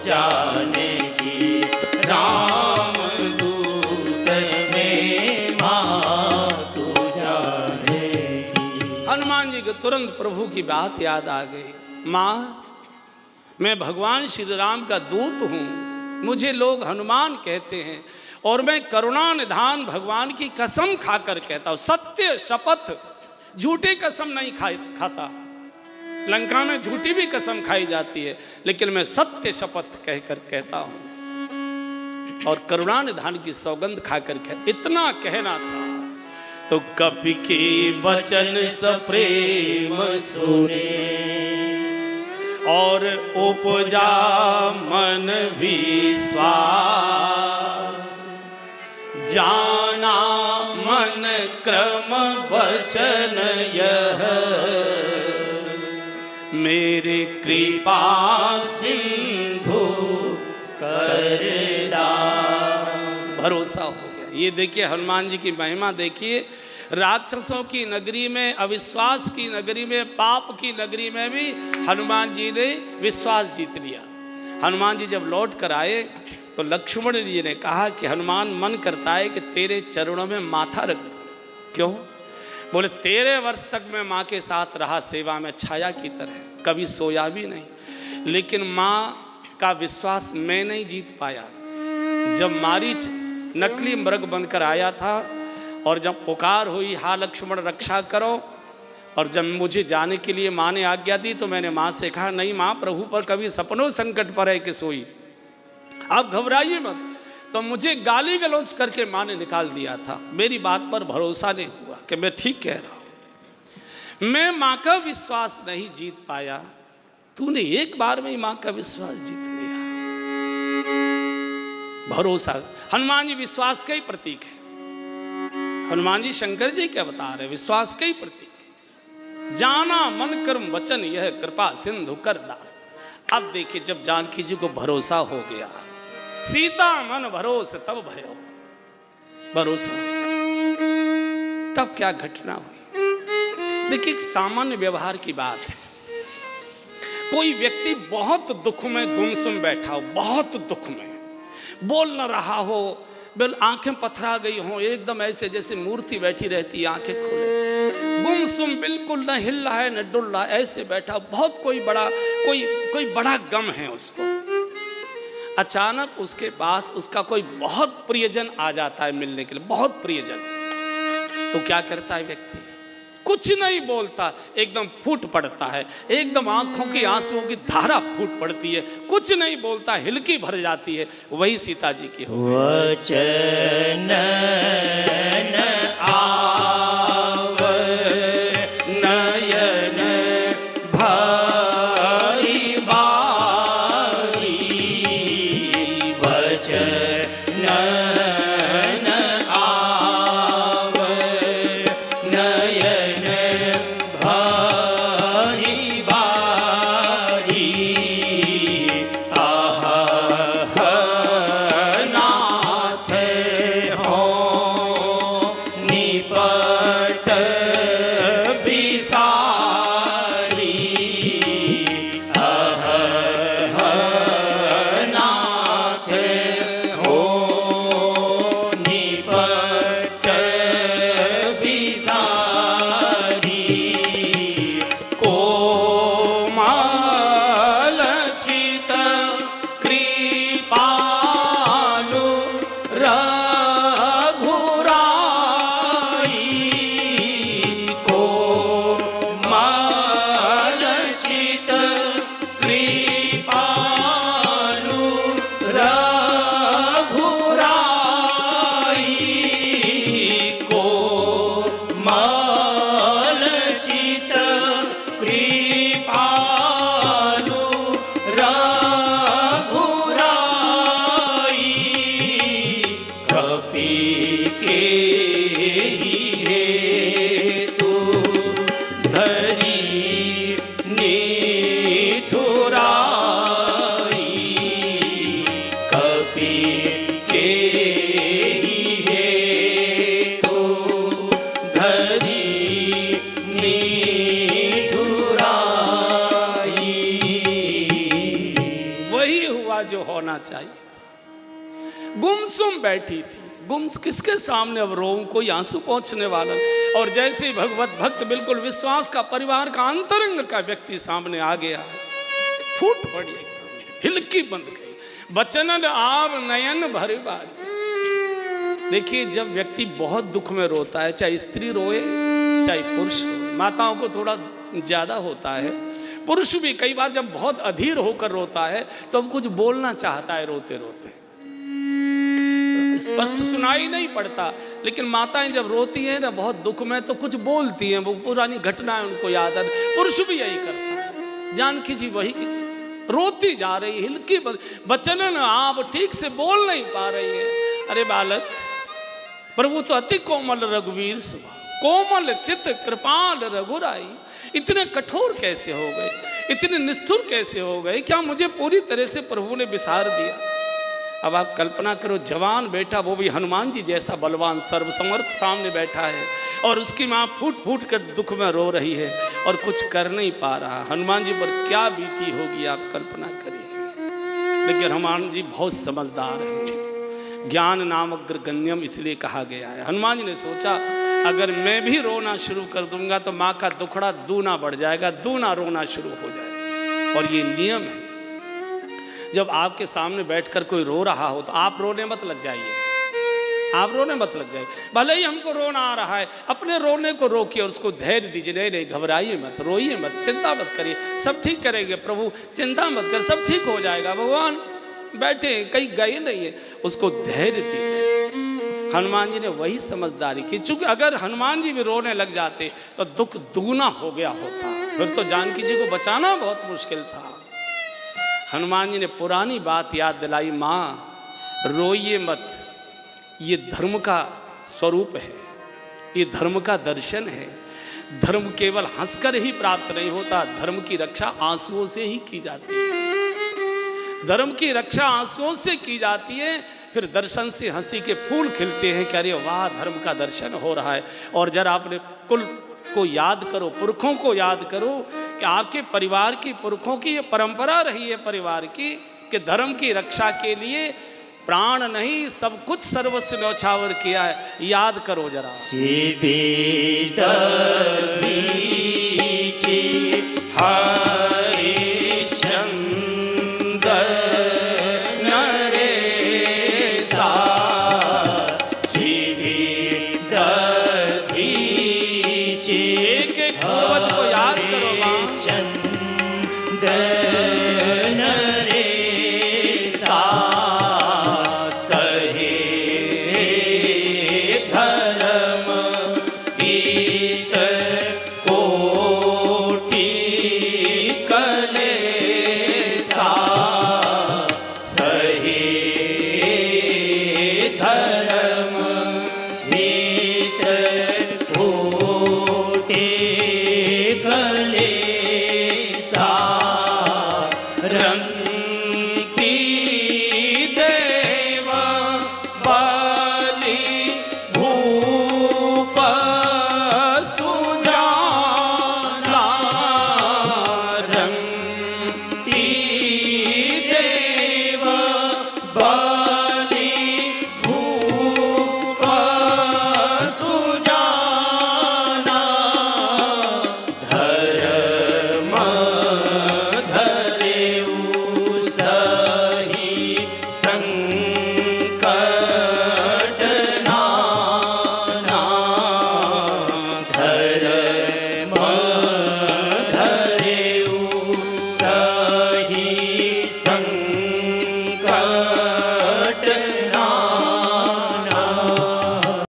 जानेगी, राम दूत में माँ तू जानेगी। हनुमान जी को तुरंत प्रभु की बात याद आ गई। माँ, मैं भगवान श्री राम का दूत हूँ, मुझे लोग हनुमान कहते हैं, और मैं करुणा निधान भगवान की कसम खाकर कहता हूँ, सत्य शपथ, झूठी कसम नहीं खाता। लंका में झूठी भी कसम खाई जाती है, लेकिन मैं सत्य शपथ कहकर कहता हूँ, और करुणा निधान की सौगंध खाकर इतना कहना था। तो कपि के वचन सप्रेम सुने, और उपजा मन विश्वास, जाना मन क्रम वचन यह, मेरे कृपा सिंधु कर दास। भरोसा हो गया। ये देखिए हनुमान जी की महिमा देखिए, राक्षसों की नगरी में, अविश्वास की नगरी में, पाप की नगरी में भी हनुमान जी ने विश्वास जीत लिया। हनुमान जी जब लौट कर आए तो लक्ष्मण जी ने कहा कि हनुमान, मन करता है कि तेरे चरणों में माथा रख दूं। क्यों? बोले 13 वर्ष तक मैं माँ के साथ रहा सेवा में, छाया की तरह, कभी सोया भी नहीं, लेकिन माँ का विश्वास मैं नहीं जीत पाया। जब मारीच नकली मृग बनकर आया था और जब पुकार हुई, हा लक्ष्मण रक्षा करो, और जब मुझे जाने के लिए माँ ने आज्ञा दी तो मैंने माँ से कहा, नहीं माँ, प्रभु पर कभी सपनों संकट पर है कि सोई, आप घबराइए मत। तो मुझे गाली गलौज करके माँ ने निकाल दिया था। मेरी बात पर भरोसा नहीं हुआ कि मैं ठीक कह रहा हूँ। मैं माँ का विश्वास नहीं जीत पाया, तूने एक बार में ही माँ का विश्वास जीत लिया। भरोसा, हनुमान जी विश्वास का ही प्रतीक है। हनुमान जी शंकर जी क्या बता रहे, विश्वास का ही प्रतीक है। जाना मन कर्म वचन यह, कृपा सिंधु कर दास। अब देखिए, जब जानकी जी को भरोसा हो गया, सीता मन भरोसे तब भयो, भरोसा, तब क्या घटना हुई। देखिए, एक सामान्य व्यवहार की बात है। कोई व्यक्ति बहुत दुख में गुमसुम बैठा हो, बहुत दुख में, बोल न रहा हो, बिल आंखें पथरा गई हों, एकदम ऐसे जैसे मूर्ति बैठी रहती, आंखें खोले, गुमसुम, बिल्कुल न हिल रहा है न डुल रहा है, ऐसे बैठा, बहुत कोई बड़ा गम है उसको। अचानक उसके पास उसका कोई बहुत प्रियजन आ जाता है मिलने के लिए, बहुत प्रियजन। तो क्या करता है व्यक्ति? कुछ नहीं बोलता, एकदम फूट पड़ता है, एकदम आंखों की आंसुओं की धारा फूट पड़ती है, कुछ नहीं बोलता, हिलकी भर जाती है। वही सीता जी की हो। वचन आव नयन भारी बारी, वचन आव नयन भारी बारी, आहा नाथ हो हुआ जो होना चाहिए था। गुमसुम बैठी थी, गुम किसके सामने अब रोऊं, कोई आंसू पहुंचने वाला। और जैसे ही भगवत भक्त बिल्कुल विश्वास का परिवार का अंतरंग का व्यक्ति सामने आ गया, फूट पड़ी एकदम, हिलकी बंद गई, बचनन आव नयन भरे बारी। देखिए, जब व्यक्ति बहुत दुख में रोता है, चाहे स्त्री रोए चाहे पुरुष रोए, माताओं को थोड़ा ज्यादा होता है, पुरुष भी कई बार जब बहुत अधीर होकर रोता है तो अब कुछ बोलना चाहता है रोते रोते, स्पष्ट सुनाई नहीं पड़ता, लेकिन माताएं जब रोती हैं ना बहुत दुख में तो कुछ बोलती हैं, वो पुरानी घटनाएं उनको याद आती। पुरुष भी यही करता है। जानकी जी वही रोती जा रही, हिलकी बचनन आप ठीक से बोल नहीं पा रही है। अरे बालक, प्रभु तो अति कोमल रघुवीर सुबह, कोमल चित कृपाल रघुराई, इतने कठोर कैसे हो गए, इतने निष्ठुर कैसे हो गए, क्या मुझे पूरी तरह से प्रभु ने बिसार दिया। अब आप कल्पना करो, जवान बेटा, वो भी हनुमान जी जैसा बलवान सर्वसमर्थ सामने बैठा है और उसकी माँ फूट फूट कर दुख में रो रही है और कुछ कर नहीं पा रहा। हनुमान जी पर क्या बीती होगी आप कल्पना करिए। लेकिन हनुमान जी बहुत समझदार हैं, ज्ञान नामक गण्यम इसलिए कहा गया है। हनुमान जी ने सोचा अगर मैं भी रोना शुरू कर दूंगा तो माँ का दुखड़ा दूना बढ़ जाएगा, दूना रोना शुरू हो जाएगा। और ये नियम है, जब आपके सामने बैठकर कोई रो रहा हो तो आप रोने मत लग जाइए, आप रोने मत लग जाइए। भले ही हमको रोना आ रहा है, अपने रोने को रोकिए और उसको धैर्य दीजिए। नहीं नहीं, घबराइए मत, रोइए मत, चिंता मत करिए, सब ठीक करेंगे प्रभु, चिंता मत कर, सब ठीक हो जाएगा। भगवान बैठे, कहीं गए नहीं है, उसको धैर्य दीजिए। हनुमान जी ने वही समझदारी की, चूंकि अगर हनुमान जी भी रोने लग जाते तो दुख दुगना हो गया होता, फिर तो जानकी जी को बचाना बहुत मुश्किल था। हनुमान जी ने पुरानी बात याद दिलाई, माँ रोइए मत, ये धर्म का स्वरूप है, ये धर्म का दर्शन है। धर्म केवल हंसकर ही प्राप्त नहीं होता, धर्म की रक्षा आंसुओं से ही की जाती है। धर्म की रक्षा आंसुओं से की जाती है, फिर दर्शन से हंसी के फूल खिलते हैं कि अरे वाह, धर्म का दर्शन हो रहा है। और जरा अपने कुल को याद करो, पुरखों को याद करो कि आपके परिवार की, पुरखों की ये परंपरा रही है परिवार की कि धर्म की रक्षा के लिए प्राण नहीं सब कुछ सर्वस्व न्यौछावर किया है। याद करो जरा। शिवेदधीचि